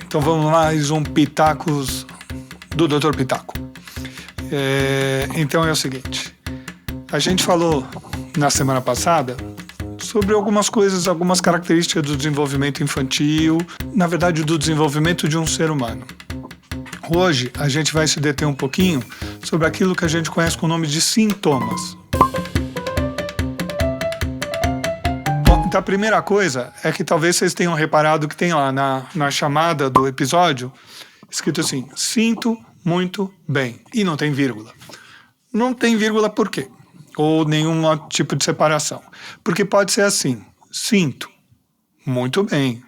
Então vamos lá, mais um Pitacos do Dr. Pitaco. Então é o seguinte, a gente falou na semana passada sobre algumas coisas, algumas características do desenvolvimento infantil, na verdade do desenvolvimento de um ser humano. Hoje a gente vai se deter um pouquinho sobre aquilo que a gente conhece com o nome de sintomas. Então a primeira coisa é que talvez vocês tenham reparado que tem lá na chamada do episódio escrito assim, sinto muito bem, e não tem vírgula. Não tem vírgula por quê? Ou nenhum tipo de separação. Porque pode ser assim, sinto muito bem,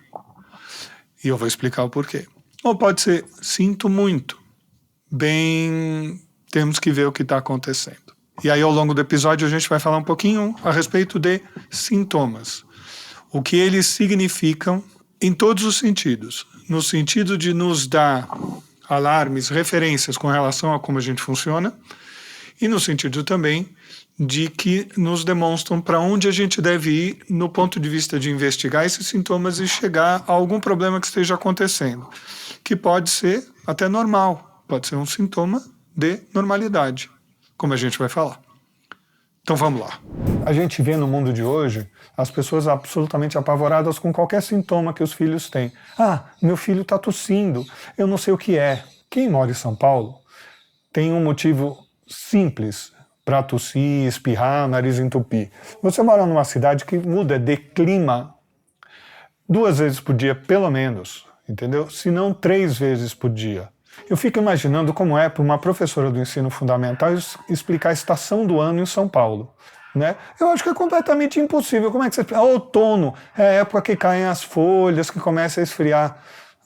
e eu vou explicar o porquê. Ou pode ser, sinto muito bem, temos que ver o que está acontecendo. E aí ao longo do episódio a gente vai falar um pouquinho a respeito de sintomas. O que eles significam em todos os sentidos. No sentido de nos dar alarmes, referências com relação a como a gente funciona, e no sentido também de que nos demonstram para onde a gente deve ir no ponto de vista de investigar esses sintomas e chegar a algum problema que esteja acontecendo, que pode ser até normal, pode ser um sintoma de normalidade, como a gente vai falar. Então vamos lá. A gente vê no mundo de hoje as pessoas absolutamente apavoradas com qualquer sintoma que os filhos têm. Ah, meu filho está tossindo, eu não sei o que é. Quem mora em São Paulo tem um motivo simples para tossir, espirrar, nariz entupir. Você mora numa cidade que muda de clima 2 vezes por dia, pelo menos, entendeu? Se não 3 vezes por dia. Eu fico imaginando como é para uma professora do ensino fundamental explicar a estação do ano em São Paulo, né? Eu acho que é completamente impossível. Como é que você explica? Outono é a época que caem as folhas, que começa a esfriar.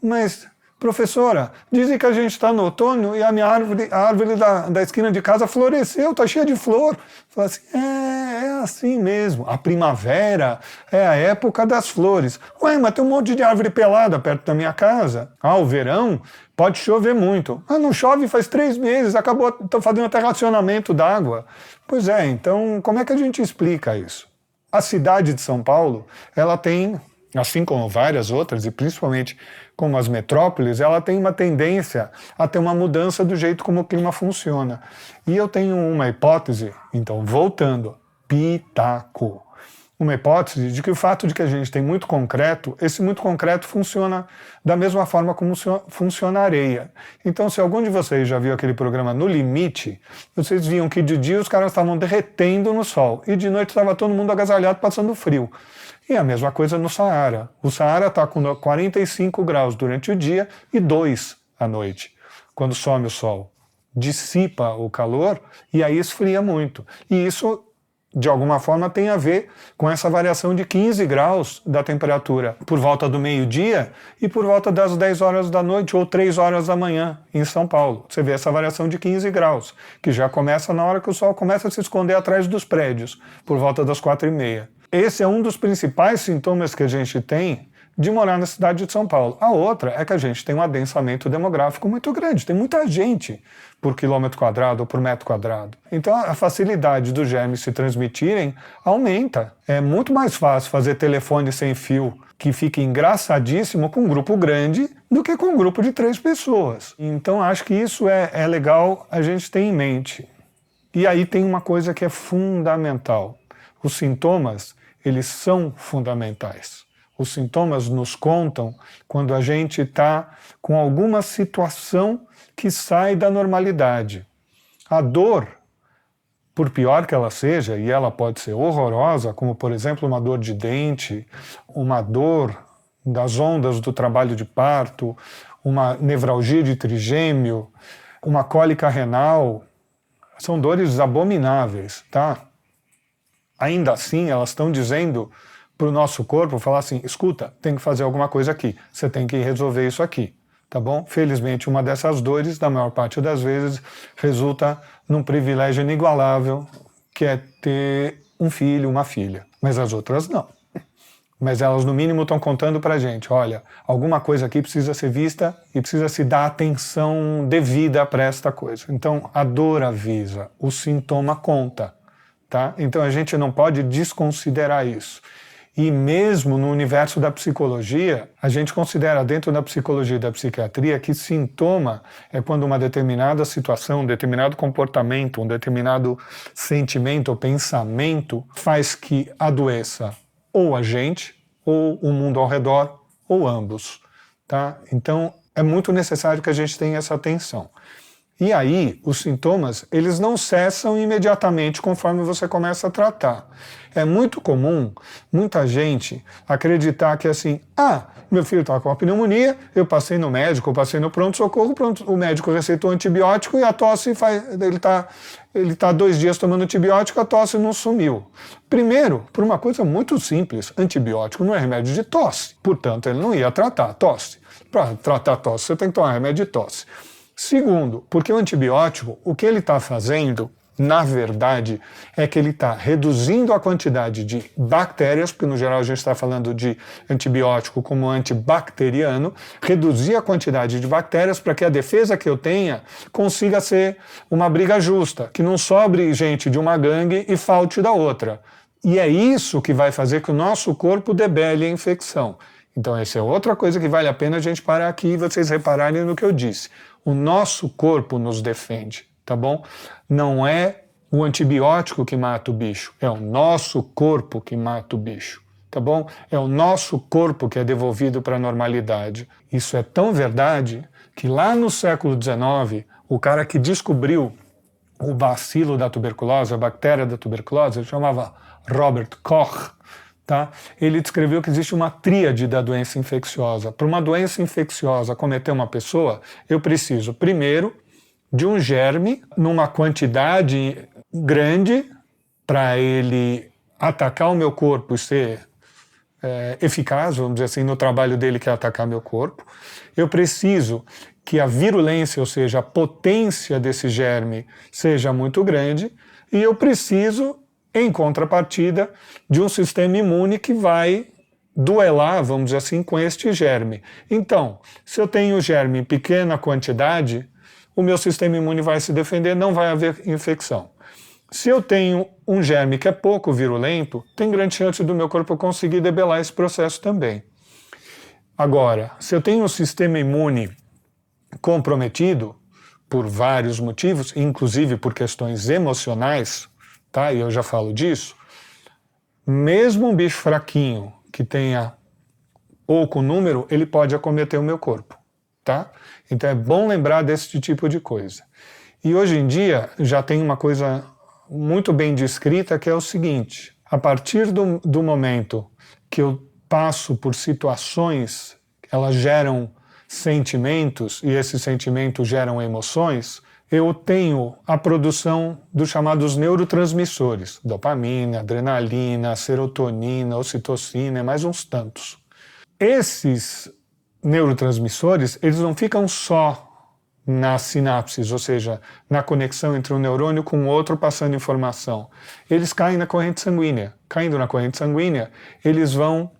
Mas, professora, dizem que a gente está no outono e a minha árvore, a árvore da esquina de casa floresceu, está cheia de flor. Fala assim, é assim mesmo. A primavera é a época das flores. Ué, mas tem um monte de árvore pelada perto da minha casa. Ah, o verão pode chover muito. Ah, não chove faz 3 meses, estão fazendo até racionamento d'água. Pois é, então como é que a gente explica isso? A cidade de São Paulo, ela tem, assim como várias outras, e principalmente como as metrópoles, ela tem uma tendência a ter uma mudança do jeito como o clima funciona. E eu tenho uma hipótese, então voltando, Pitaco. Uma hipótese de que o fato de que a gente tem muito concreto, esse muito concreto funciona da mesma forma como funciona a areia. Então, se algum de vocês já viu aquele programa No Limite, vocês viam que de dia os caras estavam derretendo no sol e de noite estava todo mundo agasalhado passando frio. E a mesma coisa no Saara. O Saara está com 45 graus durante o dia e 2 à noite, quando some o sol. Dissipa o calor e aí esfria muito. E isso, de alguma forma, tem a ver com essa variação de 15 graus da temperatura por volta do meio-dia e por volta das 10 horas da noite ou 3 horas da manhã em São Paulo. Você vê essa variação de 15 graus, que já começa na hora que o sol começa a se esconder atrás dos prédios, por volta das 4h30. Esse é um dos principais sintomas que a gente tem de morar na cidade de São Paulo. A outra é que a gente tem um adensamento demográfico muito grande, tem muita gente por quilômetro quadrado ou por metro quadrado. Então a facilidade dos germes se transmitirem aumenta. É muito mais fácil fazer telefone sem fio, que fica engraçadíssimo, com um grupo grande do que com um grupo de 3 pessoas. Então acho que isso é legal a gente ter em mente. E aí tem uma coisa que é fundamental. Os sintomas, eles são fundamentais. Os sintomas nos contam quando a gente está com alguma situação que sai da normalidade. A dor, por pior que ela seja, e ela pode ser horrorosa, como por exemplo uma dor de dente, uma dor das ondas do trabalho de parto, uma nevralgia de trigêmeo, uma cólica renal, são dores abomináveis, tá? Ainda assim, elas estão dizendo para o nosso corpo, falar assim, escuta, tem que fazer alguma coisa aqui, você tem que resolver isso aqui, tá bom? Felizmente, uma dessas dores, na maior parte das vezes, resulta num privilégio inigualável, que é ter um filho, uma filha. Mas as outras não. Mas elas, no mínimo, estão contando para a gente, olha, alguma coisa aqui precisa ser vista e precisa se dar atenção devida para esta coisa. Então, a dor avisa, o sintoma conta. Tá? Então a gente não pode desconsiderar isso. E mesmo no universo da psicologia, a gente considera dentro da psicologia e da psiquiatria que sintoma é quando uma determinada situação, um determinado comportamento, um determinado sentimento ou pensamento faz que adoeça ou a gente, ou o mundo ao redor, ou ambos. Tá? Então, é muito necessário que a gente tenha essa atenção. E aí, os sintomas, eles não cessam imediatamente conforme você começa a tratar. É muito comum, muita gente acreditar que assim, meu filho está com uma pneumonia, eu passei no médico, eu passei no pronto-socorro, o médico receitou antibiótico e a tosse ele tá 2 dias tomando antibiótico, a tosse não sumiu. Primeiro, por uma coisa muito simples, antibiótico não é remédio de tosse, portanto ele não ia tratar a tosse. Para tratar a tosse, você tem que tomar remédio de tosse. Segundo, porque o antibiótico, o que ele está fazendo, na verdade, é que ele está reduzindo a quantidade de bactérias, porque no geral a gente está falando de antibiótico como antibacteriano, reduzir a quantidade de bactérias para que a defesa que eu tenha consiga ser uma briga justa, que não sobre gente de uma gangue e falte da outra. E é isso que vai fazer que o nosso corpo debele a infecção. Então essa é outra coisa que vale a pena a gente parar aqui e vocês repararem no que eu disse. O nosso corpo nos defende, tá bom? Não é o antibiótico que mata o bicho, é o nosso corpo que mata o bicho, tá bom? É o nosso corpo que é devolvido para a normalidade. Isso é tão verdade que lá no século XIX, o cara que descobriu o bacilo da tuberculose, a bactéria da tuberculose, ele chamava Robert Koch. Tá? Ele descreveu que existe uma tríade da doença infecciosa. Para uma doença infecciosa acometer uma pessoa, eu preciso, primeiro, de um germe numa quantidade grande para ele atacar o meu corpo e ser eficaz, vamos dizer assim, no trabalho dele que é atacar meu corpo. Eu preciso que a virulência, ou seja, a potência desse germe seja muito grande e eu preciso em contrapartida de um sistema imune que vai duelar, vamos dizer assim, com este germe. Então, se eu tenho o germe em pequena quantidade, o meu sistema imune vai se defender, não vai haver infecção. Se eu tenho um germe que é pouco virulento, tem grande chance do meu corpo conseguir debelar esse processo também. Agora, se eu tenho um sistema imune comprometido, por vários motivos, inclusive por questões emocionais, tá? E eu já falo disso, mesmo um bicho fraquinho que tenha pouco número, ele pode acometer o meu corpo, tá? Então é bom lembrar desse tipo de coisa. E hoje em dia já tem uma coisa muito bem descrita que é o seguinte, a partir do momento que eu passo por situações, elas geram sentimentos e esses sentimentos geram emoções, eu tenho a produção dos chamados neurotransmissores, dopamina, adrenalina, serotonina, ocitocina e mais uns tantos. Esses neurotransmissores, eles não ficam só nas sinapses, ou seja, na conexão entre um neurônio com o outro passando informação. Eles caem na corrente sanguínea. Caindo na corrente sanguínea, eles vão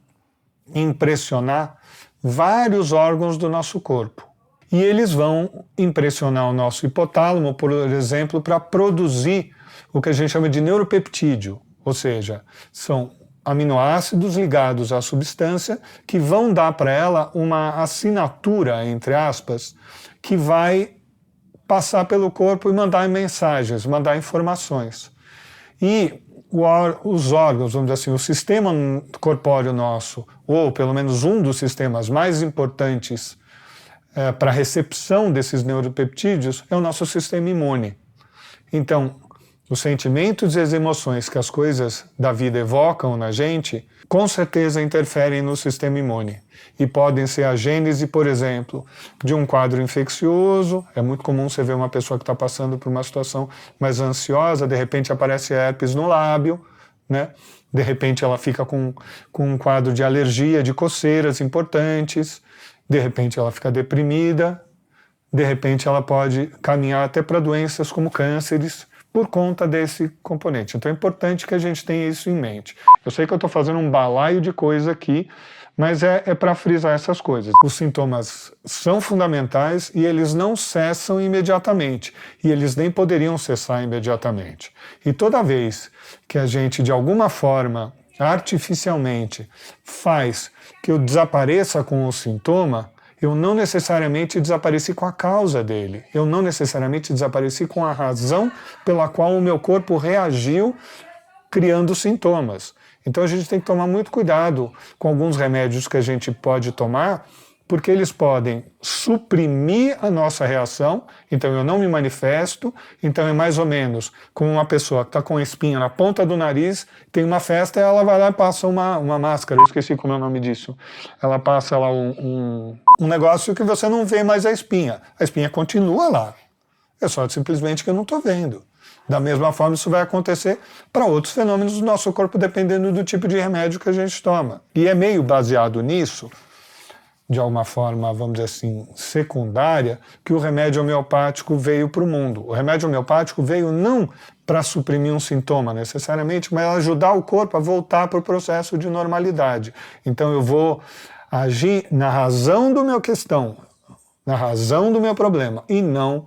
impressionar vários órgãos do nosso corpo. E eles vão impressionar o nosso hipotálamo, por exemplo, para produzir o que a gente chama de neuropeptídeo, ou seja, são aminoácidos ligados à substância que vão dar para ela uma assinatura, entre aspas, que vai passar pelo corpo e mandar mensagens, mandar informações. E os órgãos, vamos dizer assim, o sistema corpóreo nosso, ou pelo menos um dos sistemas mais importantes para a recepção desses neuropeptídeos é o nosso sistema imune. Então, os sentimentos e as emoções que as coisas da vida evocam na gente, com certeza interferem no sistema imune. E podem ser a gênese, por exemplo, de um quadro infeccioso. É muito comum você ver uma pessoa que está passando por uma situação mais ansiosa, de repente aparece herpes no lábio, né? De repente ela fica com um quadro de alergia, de coceiras importantes, de repente ela fica deprimida, de repente ela pode caminhar até para doenças como cânceres, por conta desse componente. Então é importante que a gente tenha isso em mente. Eu sei que eu estou fazendo um balaio de coisa aqui, mas é para frisar essas coisas. Os sintomas são fundamentais e eles não cessam imediatamente. E eles nem poderiam cessar imediatamente. E toda vez que a gente, de alguma forma, artificialmente faz que eu desapareça com o sintoma, eu não necessariamente desapareci com a causa dele. Eu não necessariamente desapareci com a razão pela qual o meu corpo reagiu criando sintomas. Então a gente tem que tomar muito cuidado com alguns remédios que a gente pode tomar, porque eles podem suprimir a nossa reação, então eu não me manifesto, então é mais ou menos como uma pessoa que está com espinha na ponta do nariz, tem uma festa e ela vai lá e passa uma máscara, eu esqueci como é o nome disso, ela passa lá um negócio que você não vê mais a espinha continua lá, é só simplesmente que eu não estou vendo. Da mesma forma, isso vai acontecer para outros fenômenos do nosso corpo, dependendo do tipo de remédio que a gente toma. E é meio baseado nisso, de alguma forma, vamos dizer assim, secundária, que o remédio homeopático veio para o mundo. O remédio homeopático veio não para suprimir um sintoma necessariamente, mas ajudar o corpo a voltar para o processo de normalidade. Então eu vou agir na razão do meu questão, na razão do meu problema, e não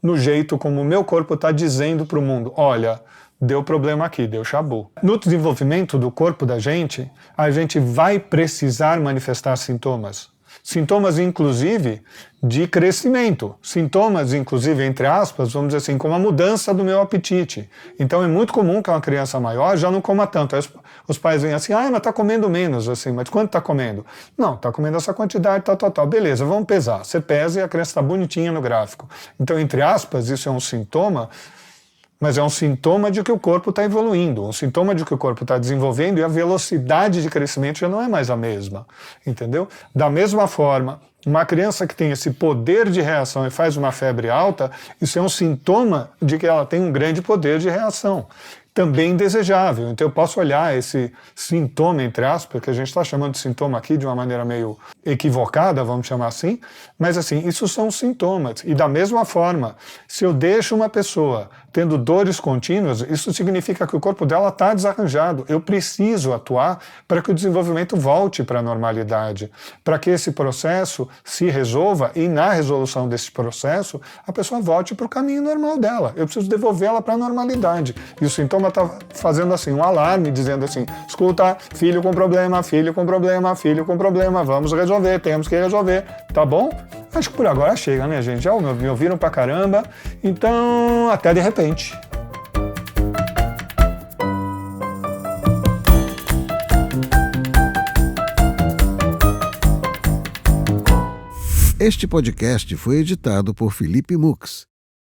no jeito como o meu corpo está dizendo para o mundo, olha, deu problema aqui, deu chabu. No desenvolvimento do corpo da gente, a gente vai precisar manifestar sintomas. Sintomas, inclusive, de crescimento. Sintomas, inclusive, entre aspas, vamos dizer assim, como a mudança do meu apetite. Então é muito comum que uma criança maior já não coma tanto. Aí os pais vêm assim, mas está comendo menos, assim, mas quanto está comendo? Não, está comendo essa quantidade, tal. Beleza, vamos pesar. Você pesa e a criança está bonitinha no gráfico. Então, entre aspas, isso é um sintoma, mas é um sintoma de que o corpo está evoluindo, um sintoma de que o corpo está desenvolvendo e a velocidade de crescimento já não é mais a mesma, entendeu? Da mesma forma, uma criança que tem esse poder de reação e faz uma febre alta, isso é um sintoma de que ela tem um grande poder de reação. Também desejável. Então eu posso olhar esse sintoma, entre aspas, que a gente está chamando de sintoma aqui de uma maneira meio equivocada, vamos chamar assim, mas assim, isso são sintomas. E da mesma forma, se eu deixo uma pessoa tendo dores contínuas, isso significa que o corpo dela está desarranjado. Eu preciso atuar para que o desenvolvimento volte para a normalidade, para que esse processo se resolva e na resolução desse processo a pessoa volte para o caminho normal dela. Eu preciso devolvê-la para a normalidade. E o sintoma está fazendo assim um alarme, dizendo assim, escuta, filho com problema, vamos resolver, temos que resolver, tá bom? Acho que por agora chega, né, gente? Já me ouviram pra caramba, então até de repente. Este podcast foi editado por Felipe Mux.